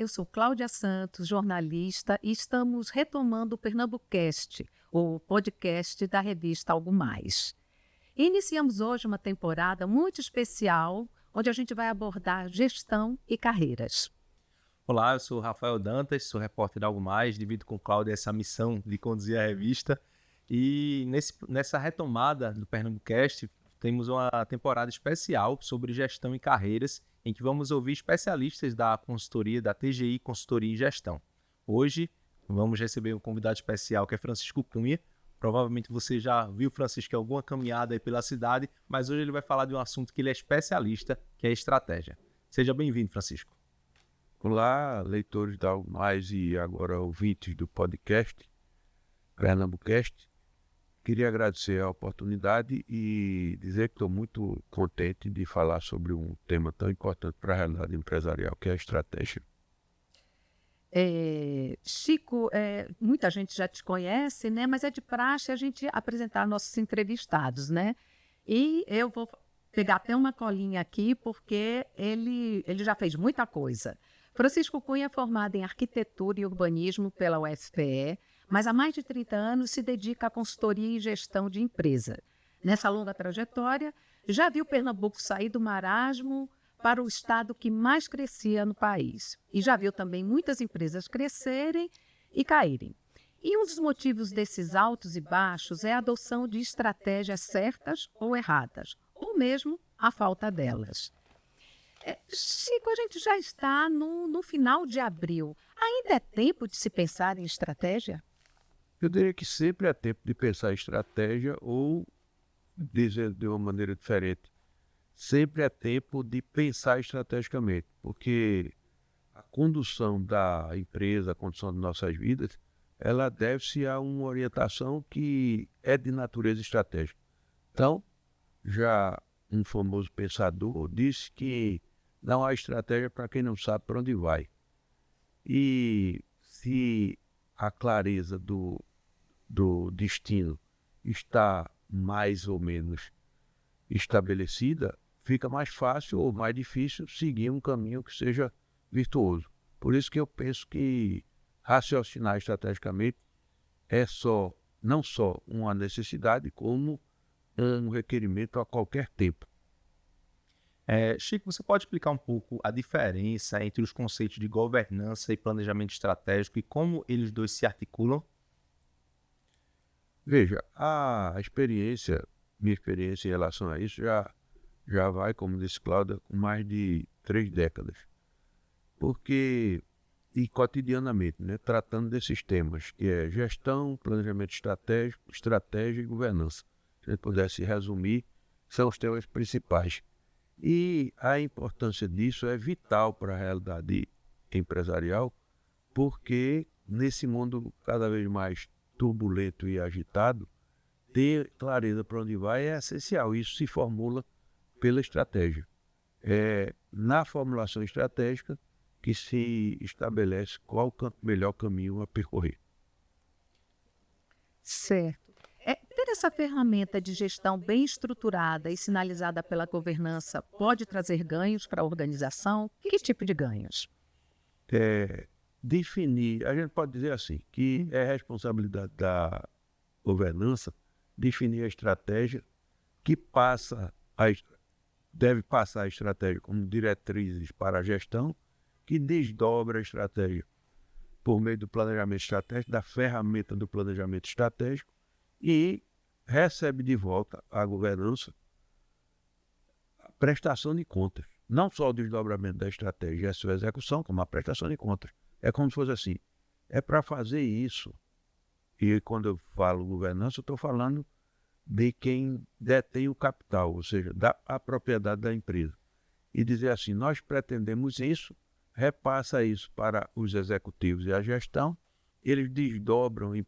eu sou Cláudia Santos, jornalista, e estamos retomando o Pernambucast, o podcast da revista Algo Mais. E iniciamos hoje uma temporada muito especial, onde a gente vai abordar gestão e carreiras. Olá, eu sou Rafael Dantas, sou repórter da Algo Mais, divido com Cláudia essa missão de conduzir a revista. E nessa retomada do Pernambucast, temos uma temporada especial sobre gestão e carreiras, em que vamos ouvir especialistas da consultoria, da TGI Consultoria em Gestão. Hoje, vamos receber um convidado especial, que é Francisco Cunha. Provavelmente você já viu Francisco em alguma caminhada aí pela cidade, mas hoje ele vai falar de um assunto que ele é especialista, que é estratégia. Seja bem-vindo, Francisco. Olá, leitores da Algo Mais e agora ouvintes do podcast Pernambucast. Queria agradecer a oportunidade e dizer que estou muito contente de falar sobre um tema tão importante para a realidade empresarial, que é a estratégia. Chico, muita gente já te conhece, né? Mas é de praxe a gente apresentar nossos entrevistados, né? E eu vou pegar até uma colinha aqui, porque ele já fez muita coisa. Francisco Cunha é formado em Arquitetura e Urbanismo pela UFPE, mas há mais de 30 anos se dedica à consultoria e gestão de empresa. Nessa longa trajetória, já viu Pernambuco sair do marasmo para o estado que mais crescia no país. E já viu também muitas empresas crescerem e caírem. E um dos motivos desses altos e baixos é a adoção de estratégias certas ou erradas, ou mesmo a falta delas. Chico, a gente já está no final de abril. Ainda é tempo de se pensar em estratégia? Eu diria que sempre é tempo de pensar em estratégia ou, dizer de uma maneira diferente, sempre é tempo de pensar estrategicamente, porque a condução da empresa, a condução de nossas vidas, ela deve-se a uma orientação que é de natureza estratégica. Então, já um famoso pensador disse que não há estratégia para quem não sabe para onde vai. E se a clareza do destino está mais ou menos estabelecida, fica mais fácil ou mais difícil seguir um caminho que seja virtuoso. Por isso que eu penso que raciocinar estrategicamente é não só uma necessidade, como um requerimento a qualquer tempo. Chico, você pode explicar um pouco a diferença entre os conceitos de governança e planejamento estratégico e como eles dois se articulam? Veja, minha experiência em relação a isso já vai, como disse Cláudia, com mais de 3 décadas. E cotidianamente, né, tratando desses temas, que é gestão, planejamento estratégico, estratégia e governança. Se a gente pudesse resumir, são os temas principais. E a importância disso é vital para a realidade empresarial, porque nesse mundo cada vez mais turbulento e agitado, ter clareza para onde vai é essencial. Isso se formula pela estratégia. É na formulação estratégica que se estabelece qual o melhor caminho a percorrer. Certo. Ter essa ferramenta de gestão bem estruturada e sinalizada pela governança pode trazer ganhos para a organização? Que tipo de ganhos? Definir, a gente pode dizer assim, que é responsabilidade da governança definir a estratégia que deve passar a estratégia como diretrizes para a gestão, que desdobra a estratégia por meio do planejamento estratégico, da ferramenta do planejamento estratégico, e recebe de volta à governança a prestação de contas. Não só o desdobramento da estratégia e a sua execução, como a prestação de contas. É como se fosse assim, é para fazer isso. E quando eu falo governança, eu estou falando de quem detém o capital, ou seja, a propriedade da empresa. E dizer assim, nós pretendemos isso, repassa isso para os executivos e a gestão, eles desdobram em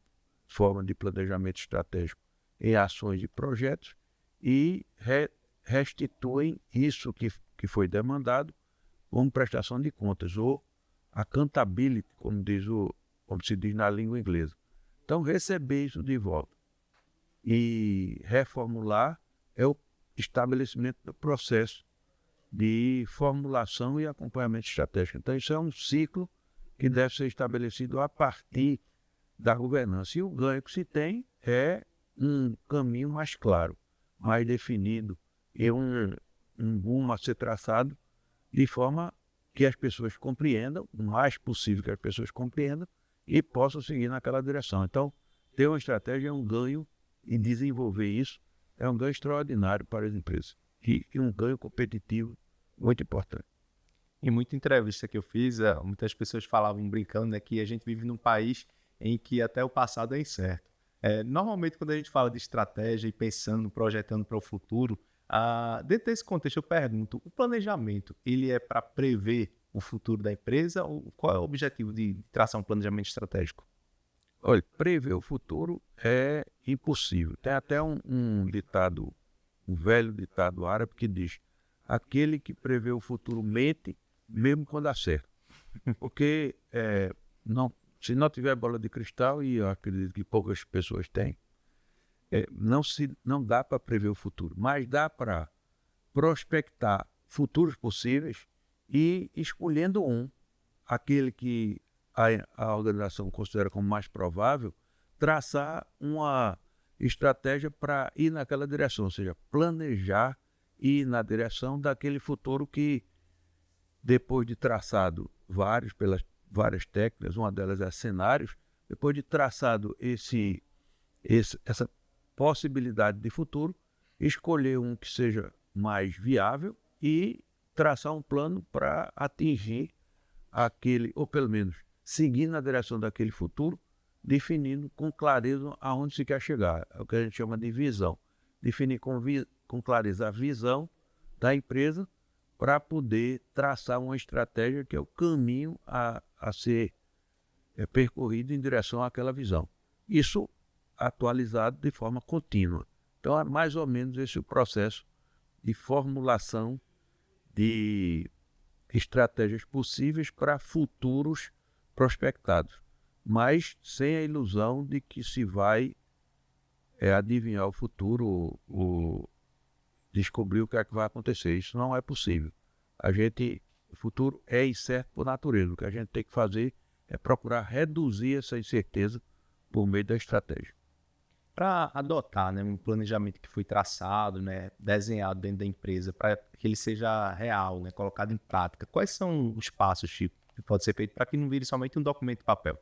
forma de planejamento estratégico em ações e projetos e restituem isso que foi demandado como prestação de contas, ou accountability, como se diz na língua inglesa. Então, receber isso de volta e reformular é o estabelecimento do processo de formulação e acompanhamento estratégico. Então, isso é um ciclo que deve ser estabelecido a partir da governança. E o ganho que se tem é um caminho mais claro, mais definido, e um rumo a ser traçado de forma que as pessoas compreendam, o mais possível que as pessoas compreendam, e possam seguir naquela direção. Então, ter uma estratégia é um ganho, e desenvolver isso é um ganho extraordinário para as empresas, e um ganho competitivo muito importante. Em muita entrevista que eu fiz, muitas pessoas falavam brincando, né, que a gente vive num país em que até o passado é incerto. Normalmente, quando a gente fala de estratégia e pensando, projetando para o futuro, dentro desse contexto eu pergunto, o planejamento, ele é para prever o futuro da empresa? Ou qual é o objetivo de traçar um planejamento estratégico? Olha, prever o futuro é impossível. Tem até um ditado, um velho ditado árabe que diz: aquele que prevê o futuro mente, mesmo quando acerta. Porque se não tiver bola de cristal, e eu acredito que poucas pessoas têm, não dá para prever o futuro, mas dá para prospectar futuros possíveis e, escolhendo aquele que a organização considera como mais provável, traçar uma estratégia para ir naquela direção, ou seja, planejar e ir na direção daquele futuro que, depois de traçado pelas várias técnicas, uma delas é cenários, depois de traçado essa possibilidade de futuro, escolher um que seja mais viável e traçar um plano para atingir aquele, ou pelo menos seguir na direção daquele futuro, definindo com clareza aonde se quer chegar. É o que a gente chama de visão. Definir com clareza a visão da empresa para poder traçar uma estratégia que é o caminho a ser percorrido em direção àquela visão. Isso atualizado de forma contínua. Então é mais ou menos esse o processo de formulação de estratégias possíveis para futuros prospectados, mas sem a ilusão de que se vai adivinhar o futuro ou descobrir o que é que vai acontecer. Isso não é possível. O futuro é incerto por natureza. O que a gente tem que fazer é procurar reduzir essa incerteza por meio da estratégia. Para adotar, né, um planejamento que foi traçado, né, desenhado dentro da empresa, para que ele seja real, né, colocado em prática, quais são os passos, Chico, que pode ser feito para que não vire somente um documento de papel?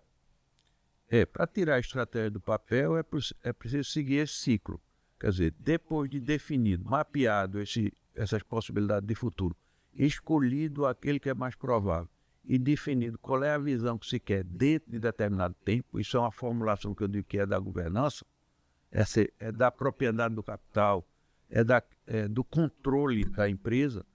Para tirar a estratégia do papel é preciso seguir esse ciclo. Quer dizer, depois de definido, mapeado essas possibilidades de futuro, escolhido aquele que é mais provável e definido qual é a visão que se quer dentro de determinado tempo, isso é uma formulação que eu digo que é da governança, é da propriedade do capital, do controle da empresa.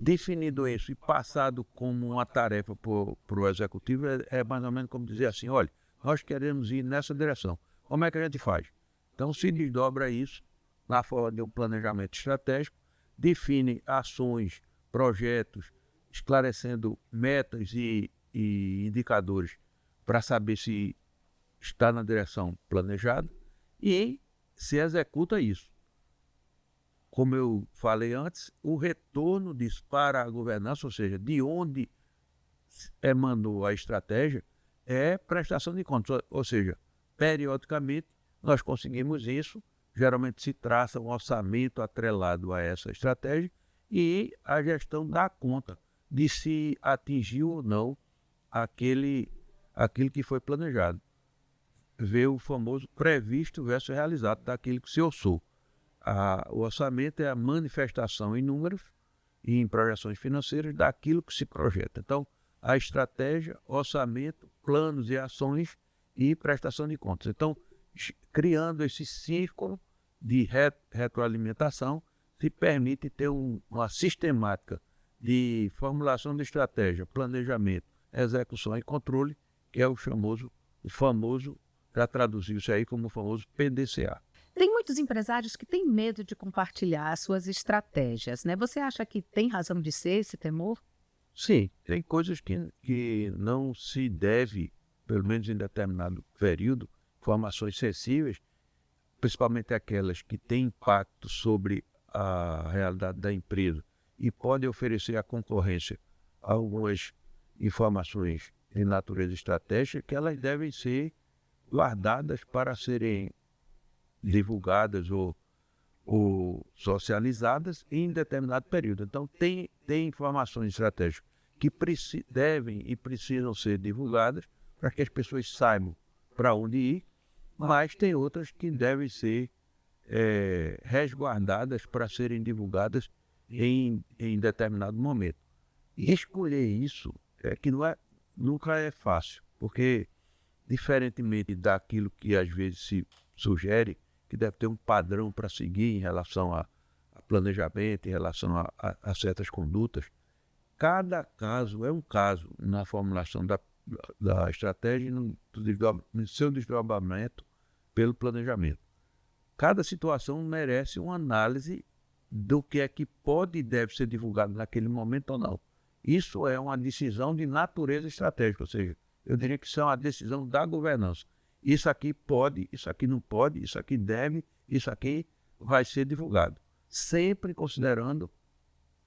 Definido isso e passado como uma tarefa para o executivo, é mais ou menos como dizer assim: olha, nós queremos ir nessa direção. Como é que a gente faz? Então se desdobra isso na forma de um planejamento estratégico, define ações, projetos, esclarecendo metas e indicadores para saber se está na direção planejada e se executa isso. Como eu falei antes, o retorno disso para a governança, ou seja, de onde emanou a estratégia, é prestação de contas. Ou seja, periodicamente nós conseguimos isso, geralmente se traça um orçamento atrelado a essa estratégia e a gestão dá conta de se atingiu ou não aquilo que foi planejado. Ver o famoso previsto versus realizado daquilo que se orçou. O orçamento é a manifestação em números e em projeções financeiras daquilo que se projeta. Então, a estratégia, orçamento, planos e ações e prestação de contas. Então, criando esse círculo de retroalimentação, se permite ter uma sistemática de formulação de estratégia, planejamento, execução e controle, que é o famoso, já traduziu isso aí como o famoso PDCA. Tem muitos empresários que têm medo de compartilhar suas estratégias, né? Você acha que tem razão de ser esse temor? Sim, tem coisas que não se deve, pelo menos em determinado período, informações sensíveis, principalmente aquelas que têm impacto sobre a realidade da empresa e podem oferecer à concorrência algumas informações de natureza estratégica que elas devem ser guardadas para serem divulgadas ou socializadas em determinado período. Então, tem informações estratégicas que devem e precisam ser divulgadas para que as pessoas saibam para onde ir, mas tem outras que devem ser resguardadas para serem divulgadas em determinado momento. E escolher isso que nunca é fácil, porque, diferentemente daquilo que às vezes se sugere, que deve ter um padrão para seguir em relação a planejamento, em relação a certas condutas, cada caso é um caso na formulação da estratégia e no seu desdobramento pelo planejamento. Cada situação merece uma análise do que é que pode e deve ser divulgado naquele momento ou não. Isso é uma decisão de natureza estratégica, ou seja, eu diria que isso é uma decisão da governança. Isso aqui pode, isso aqui não pode, isso aqui deve, isso aqui vai ser divulgado. Sempre considerando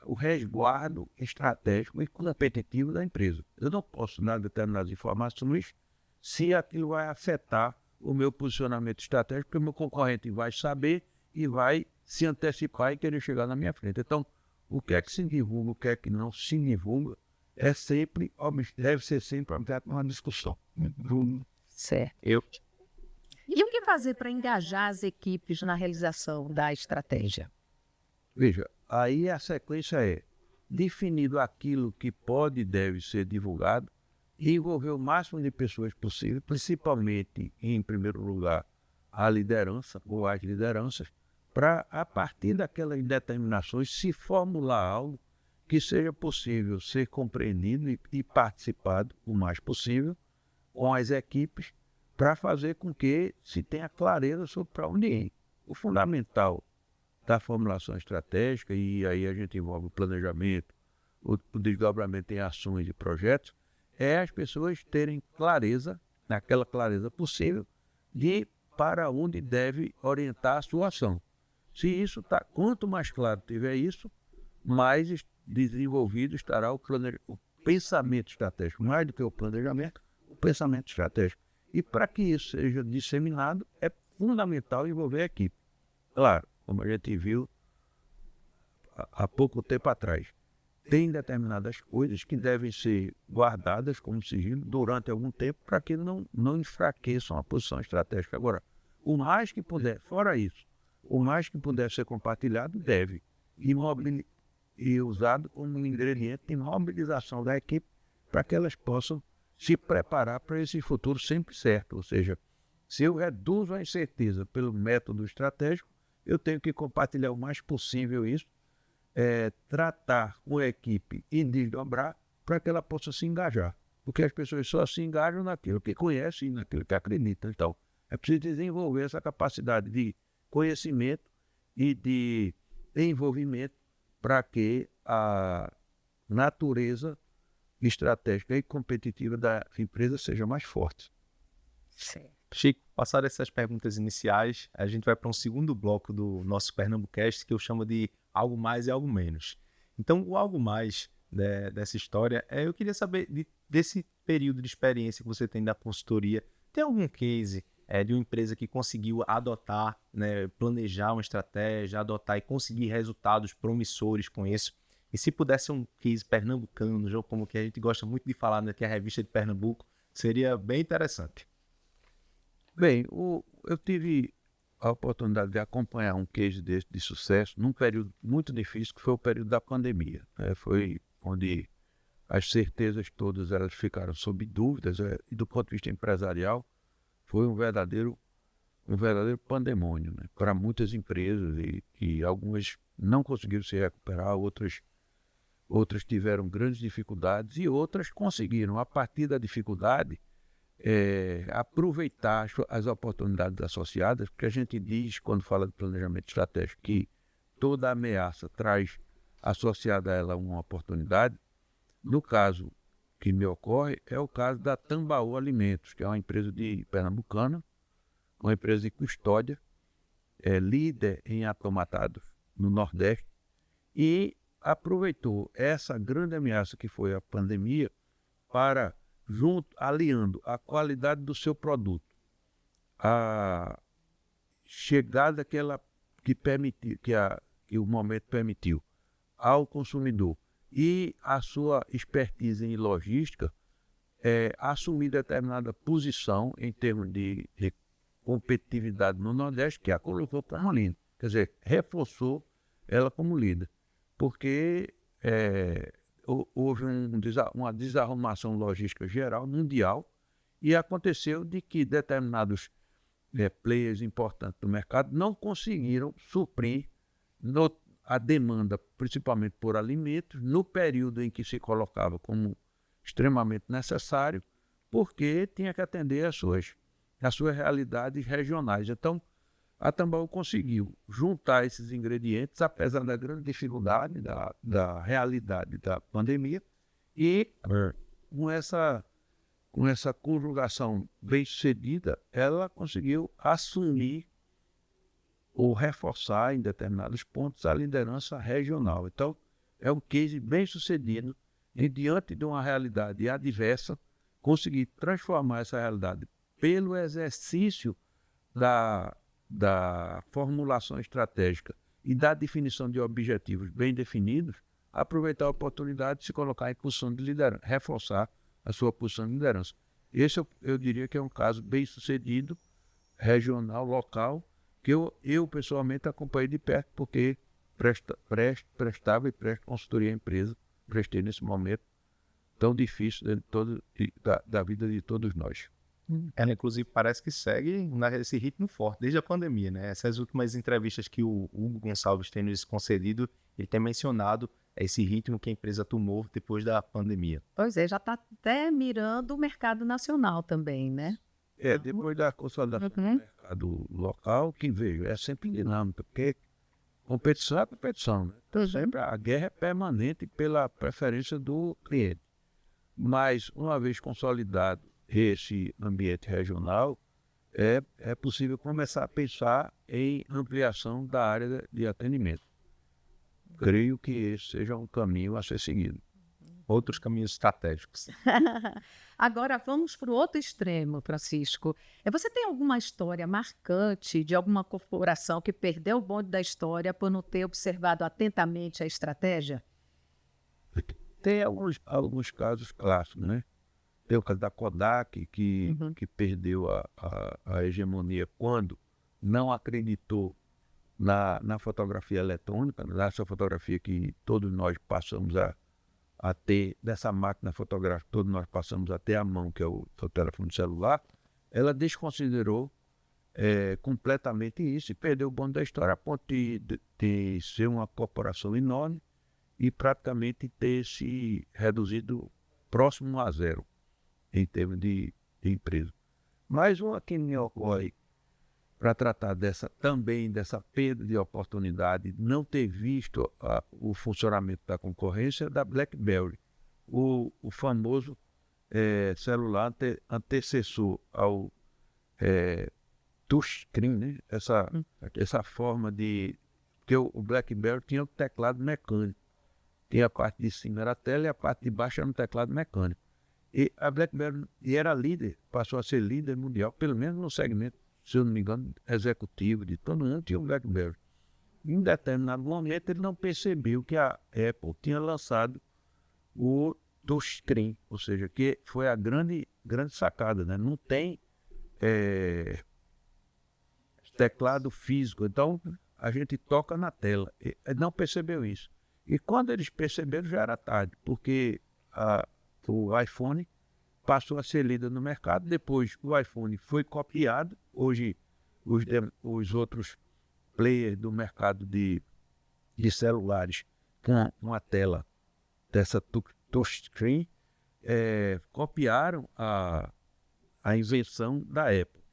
o resguardo estratégico e competitivo da empresa. Eu não posso dar determinadas informações se aquilo vai afetar o meu posicionamento estratégico, porque o meu concorrente vai saber e vai se antecipar e querer chegar na minha frente. Então, o que é que se divulga, o que é que não se divulga, deve ser sempre objeto de uma discussão. Certo. E o que fazer para engajar as equipes na realização da estratégia? Veja, aí a sequência é definido aquilo que pode e deve ser divulgado e envolver o máximo de pessoas possível, principalmente, em primeiro lugar, a liderança ou as lideranças, para, a partir daquelas determinações, se formular algo que seja possível ser compreendido e participado o mais possível com as equipes, para fazer com que se tenha clareza sobre para onde ir. O fundamental da formulação estratégica, e aí a gente envolve o planejamento, o desdobramento em ações e projetos, é as pessoas terem clareza, naquela clareza possível, de para onde deve orientar a sua ação. Se isso está, quanto mais claro tiver isso, mais desenvolvido estará o pensamento estratégico, mais do que o planejamento, o pensamento estratégico. E para que isso seja disseminado, é fundamental envolver a equipe. Claro, como a gente viu há pouco tempo atrás, tem determinadas coisas que devem ser guardadas como sigilo durante algum tempo para que não enfraqueçam a posição estratégica. Agora, o mais que puder, fora isso, o mais que puder ser compartilhado, deve. E usado como um ingrediente de mobilização da equipe para que elas possam se preparar para esse futuro sempre certo. Ou seja, se eu reduzo a incerteza pelo método estratégico, eu tenho que compartilhar o mais possível isso, tratar com a equipe e desdobrar para que ela possa se engajar. Porque as pessoas só se engajam naquilo que conhecem e naquilo que acreditam. Então, é preciso desenvolver essa capacidade de conhecimento e de envolvimento para que a natureza estratégica e competitiva da empresa seja mais forte. Sim. Chico, passadas essas perguntas iniciais, a gente vai para um segundo bloco do nosso Pernambucast, que eu chamo de algo mais e algo menos. Então, o algo mais dessa história eu queria saber desse período de experiência que você tem da consultoria, tem algum case de uma empresa que conseguiu adotar, planejar uma estratégia, adotar e conseguir resultados promissores com isso? E se pudesse ser um case pernambucano, como que a gente gosta muito de falar, que é a revista de Pernambuco, seria bem interessante. Bem, eu tive a oportunidade de acompanhar um case desse de sucesso num período muito difícil, que foi o período da pandemia. Foi onde as certezas todas elas ficaram sob dúvidas, e do ponto de vista empresarial, foi um verdadeiro pandemônio, para muitas empresas, e algumas não conseguiram se recuperar, outras tiveram grandes dificuldades e outras conseguiram, a partir da dificuldade, aproveitar as oportunidades associadas, porque a gente diz, quando fala de planejamento estratégico, que toda ameaça traz associada a ela uma oportunidade. No caso que me ocorre, é o caso da Tambaú Alimentos, que é uma empresa pernambucana, uma empresa de custódia, líder em atomatados no Nordeste, e aproveitou essa grande ameaça que foi a pandemia para aliando a qualidade do seu produto, a chegada que o momento permitiu ao consumidor e a sua expertise em logística, assumir determinada posição em termos de competitividade no Nordeste, que a colocou como líder. Quer dizer, reforçou ela como líder. Porque houve uma desarrumação logística geral, mundial, e aconteceu de que determinados players importantes do mercado não conseguiram suprir a demanda, principalmente por alimentos, no período em que se colocava como extremamente necessário, porque tinha que atender às suas realidades regionais. Então, a Tambaú conseguiu juntar esses ingredientes, apesar da grande dificuldade da realidade da pandemia, e com essa conjugação bem-sucedida, ela conseguiu assumir ou reforçar em determinados pontos a liderança regional. Então, é um case bem-sucedido e, diante de uma realidade adversa, conseguir transformar essa realidade pelo exercício da formulação estratégica e da definição de objetivos bem definidos, aproveitar a oportunidade de se colocar em posição de liderança, reforçar a sua posição de liderança. Esse eu diria que é um caso bem sucedido, regional, local, que eu pessoalmente acompanhei de perto, porque prestava e presto consultoria à empresa, prestei nesse momento tão difícil da vida de todos nós. Ela, inclusive, parece que segue nesse ritmo forte, desde a pandemia, né? Essas últimas entrevistas que o Hugo Gonçalves tem nos concedido, ele tem mencionado esse ritmo que a empresa tomou depois da pandemia. Pois é, já está até mirando o mercado nacional também, né? Depois da consolidação do mercado local, que veio, é sempre dinâmica, porque competição é competição, né? Sempre a guerra é permanente pela preferência do cliente. Mas, uma vez consolidado esse ambiente regional, é possível começar a pensar em ampliação da área de atendimento. Creio que esse seja um caminho a ser seguido. Outros caminhos estratégicos. Agora vamos para o outro extremo, Francisco. Você tem alguma história marcante de alguma corporação que perdeu o bonde da história por não ter observado atentamente a estratégia? Tem alguns casos clássicos, né? Tem o caso da Kodak, que perdeu a hegemonia quando não acreditou na fotografia eletrônica, nessa fotografia que todos nós passamos a ter, dessa máquina fotográfica, todos nós passamos a ter à mão, que é o telefone celular. Ela desconsiderou completamente isso e perdeu o bonde da história, a ponto de ser uma corporação enorme e praticamente ter se reduzido próximo a zero em termos de empresa. Mais uma que me ocorre para tratar também dessa perda de oportunidade, não ter visto o funcionamento da concorrência da BlackBerry, o famoso celular antecessor ao touchscreen, né? Essa forma de... Porque o BlackBerry tinha o teclado mecânico, tinha a parte de cima era a tela e a parte de baixo era um teclado mecânico. E a BlackBerry era líder, passou a ser líder mundial, pelo menos no segmento, se eu não me engano, executivo, de todo mundo tinha o BlackBerry. Em determinado momento ele não percebeu que a Apple tinha lançado o touchscreen, ou seja, que foi a grande sacada, né? Não tem teclado físico, então a gente toca na tela. Ele não percebeu isso. E quando eles perceberam já era tarde, porque o iPhone passou a ser líder no mercado. Depois o iPhone foi copiado. Hoje os outros players do mercado de celulares com uma tela dessa touchscreen copiaram a invenção da Apple,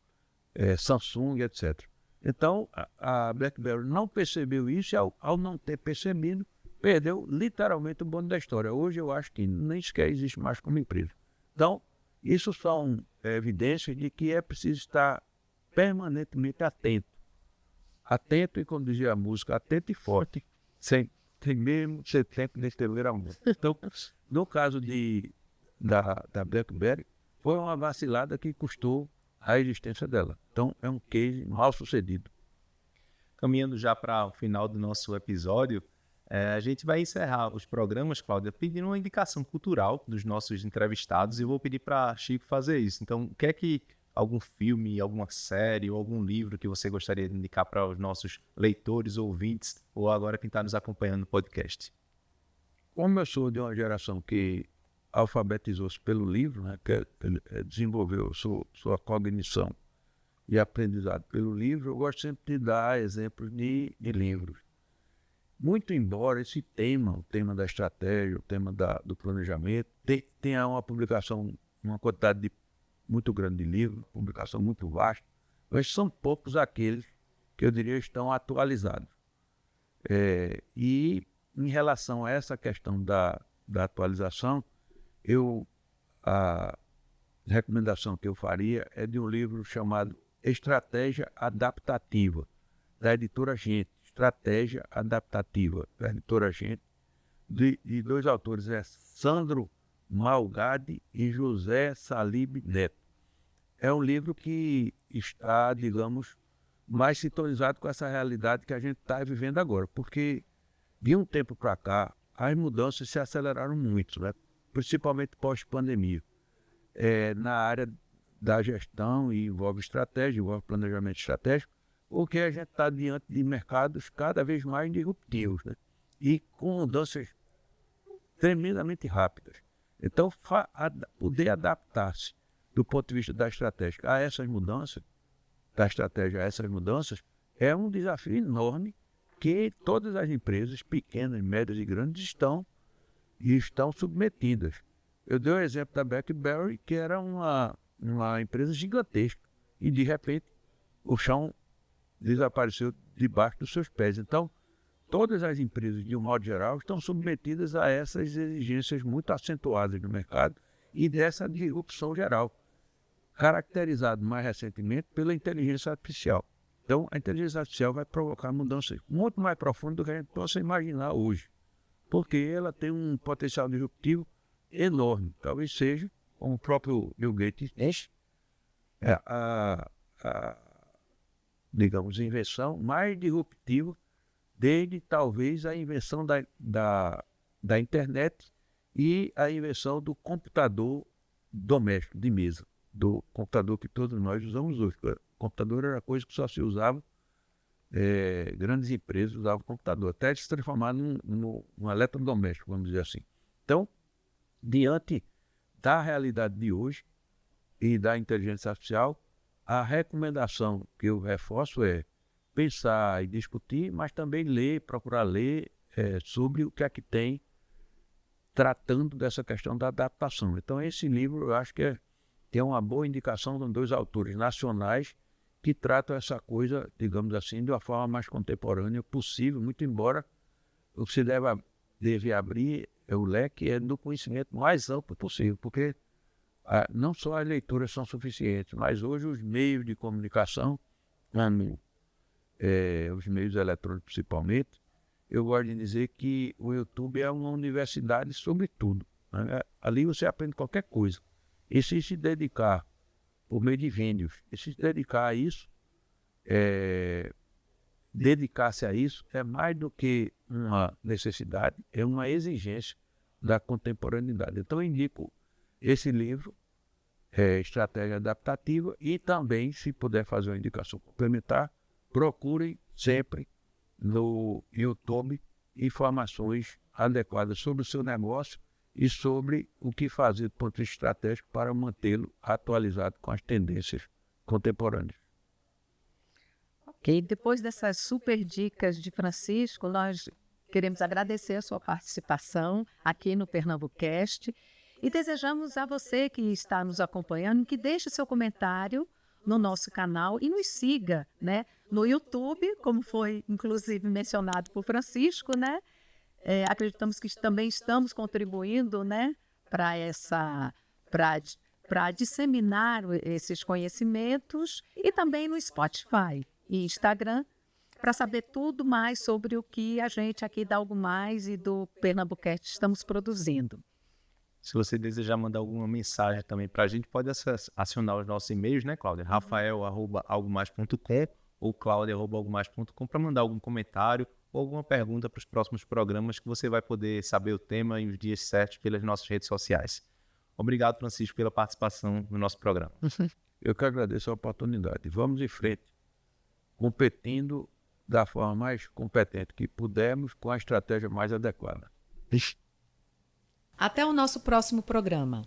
Samsung, etc. Então a BlackBerry não percebeu isso e ao não ter percebido, perdeu literalmente o bonde da história. Hoje eu acho que nem sequer existe mais como empresa. Então, isso são evidências de que é preciso estar permanentemente atento. Atento, e como dizia a música, atento e forte, sem mesmo ser tempo de estender a mão. Então, no caso da BlackBerry foi uma vacilada que custou a existência dela. Então, é um case mal sucedido. Caminhando já para o final do nosso episódio, a gente vai encerrar os programas, Cláudia, pedindo uma indicação cultural dos nossos entrevistados, e eu vou pedir para Chico fazer isso. Então, o que é que algum filme, alguma série ou algum livro que você gostaria de indicar para os nossos leitores, ouvintes, ou agora quem está nos acompanhando no podcast? Como eu sou de uma geração que alfabetizou-se pelo livro, né, que desenvolveu sua cognição e aprendizado pelo livro, eu gosto sempre de dar exemplos de livros. Muito embora esse tema, o tema da estratégia, o tema do planejamento, tenha uma publicação, uma quantidade muito grande de livros, publicação muito vasta, mas são poucos aqueles que eu diria estão atualizados. E em relação a essa questão da atualização, a recomendação que eu faria é de um livro chamado Estratégia Adaptativa, da editora Gente. Estratégia Adaptativa, da editora Gente, de dois autores, Sandro Malgadi e José Salib Neto. É um livro que está, digamos, mais sintonizado com essa realidade que a gente está vivendo agora, porque de um tempo para cá, as mudanças se aceleraram muito, né? Principalmente pós-pandemia. Na área da gestão, e envolve estratégia, envolve planejamento estratégico, porque a gente está diante de mercados cada vez mais disruptivos, né? E com mudanças tremendamente rápidas. Então, poder adaptar-se do ponto de vista da estratégia a essas mudanças, da estratégia a essas mudanças, é um desafio enorme que todas as empresas, pequenas, médias e grandes, estão submetidas. Eu dei o exemplo da BlackBerry, que era uma empresa gigantesca, e de repente o chão desapareceu debaixo dos seus pés. Então, todas as empresas, de um modo geral, estão submetidas a essas exigências muito acentuadas no mercado e dessa disrupção geral, caracterizado mais recentemente pela inteligência artificial. Então, a inteligência artificial vai provocar mudanças muito mais profundas do que a gente possa imaginar hoje, porque ela tem um potencial disruptivo enorme. Talvez seja, como o próprio Bill Gates diz, digamos, a invenção mais disruptiva desde talvez a invenção da internet e a invenção do computador doméstico, de mesa, do computador que todos nós usamos hoje. O computador era coisa que só se usava, grandes empresas usavam computador, até se transformar num eletrodoméstico, vamos dizer assim. Então, diante da realidade de hoje e da inteligência artificial, a recomendação que eu reforço é pensar e discutir, mas também procurar ler sobre o que é que tem tratando dessa questão da adaptação. Então, esse livro eu acho que tem uma boa indicação de dois autores nacionais que tratam essa coisa, digamos assim, de uma forma mais contemporânea possível, muito embora o que se deve abrir o leque do conhecimento mais amplo possível, porque não só as leituras são suficientes, mas hoje os meios de comunicação, os meios eletrônicos principalmente, eu gosto de dizer que o YouTube é uma universidade sobre tudo, né? Ali você aprende qualquer coisa. E se dedicar, por meio de vídeos, e se dedicar a isso, dedicar-se a isso é mais do que uma necessidade, é uma exigência da contemporaneidade. Então eu indico esse livro, Estratégia Adaptativa, e também, se puder fazer uma indicação complementar, procurem sempre no YouTube informações adequadas sobre o seu negócio e sobre o que fazer do ponto de vista estratégico para mantê-lo atualizado com as tendências contemporâneas. Ok, depois dessas super dicas de Francisco, nós queremos agradecer a sua participação aqui no Pernambucast e desejamos a você que está nos acompanhando que deixe seu comentário no nosso canal e nos siga, né, no YouTube, como foi inclusive mencionado por Francisco, né? Acreditamos que também estamos contribuindo, né, para disseminar esses conhecimentos, e também no Spotify e Instagram, para saber tudo mais sobre o que a gente aqui da Algo Mais e do Pernambucast estamos produzindo. Se você desejar mandar alguma mensagem também para a gente, pode acionar os nossos e-mails, né, Cláudia? rafael@algomais.com ou claudia@algomais.com para mandar algum comentário ou alguma pergunta para os próximos programas, que você vai poder saber o tema e os dias certos pelas nossas redes sociais. Obrigado, Francisco, pela participação no nosso programa. Eu que agradeço a oportunidade. Vamos em frente, competindo da forma mais competente que pudermos, com a estratégia mais adequada. Até o nosso próximo programa.